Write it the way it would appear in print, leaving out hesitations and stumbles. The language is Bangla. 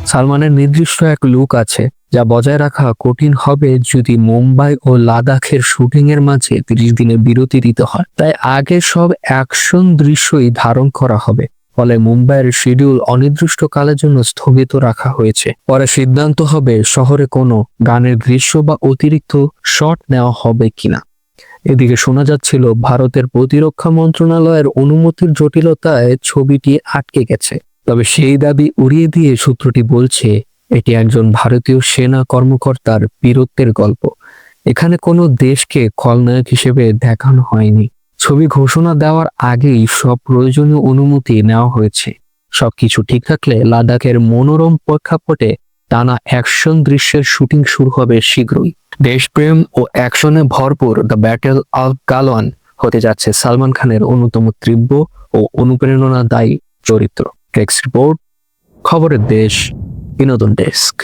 সালমানের নির্দিষ্ট এক লুক আছে যা বজায় রাখা কঠিন হবে যদি মুম্বাই ও লাদাখের শুটিং এর মাঝে 30 দিনের বিরতি দিতে হয়। তাই আগে সব অ্যাকশন দৃশ্যই ধারণ করা হবে, ফলে মুম্বাইয়ের শিডিউল অনির্দিষ্টকালের জন্য স্থগিত রাখা হয়েছে। পরে সিদ্ধান্ত হবে শহরে কোনো গানের দৃশ্য বা অতিরিক্ত শট নেওয়া হবে কিনা। এদিকে শোনা যাচ্ছিল ভারতের প্রতিরক্ষা মন্ত্রণালয়ের অনুমতির জটিলতায় ছবিটি আটকে গেছে। তবে সেই দাবি উড়িয়ে দিয়ে সূত্রটি বলছে এটি একজন ভারতীয় সেনা কর্মকর্তার বীরত্বের গল্প। এখানে কোনো দেশকে খলনায়ক হিসেবে দেখানো হয়নি। ছবি ঘোষণা দেওয়ার আগেই সব প্রয়োজনীয় অনুমতি নেওয়া হয়েছে। সবকিছু ঠিক থাকলে লাদাখের মনোরম প্রেক্ষাপটে টানা অ্যাকশন দৃশ্যের শুটিং শুরু হবে শীঘ্রই। দেশপ্রেম ও অ্যাকশনে ভরপুর দ্য ব্যাটেল অফ গালওয়ান হতে যাচ্ছে সালমান খানের অন্যতম তীব্র ও অনুপ্রেরণাদায়ী চরিত্র। টেক্সট রিপোর্ট, খবরের দেশ, বিনোদন ডেস্ক।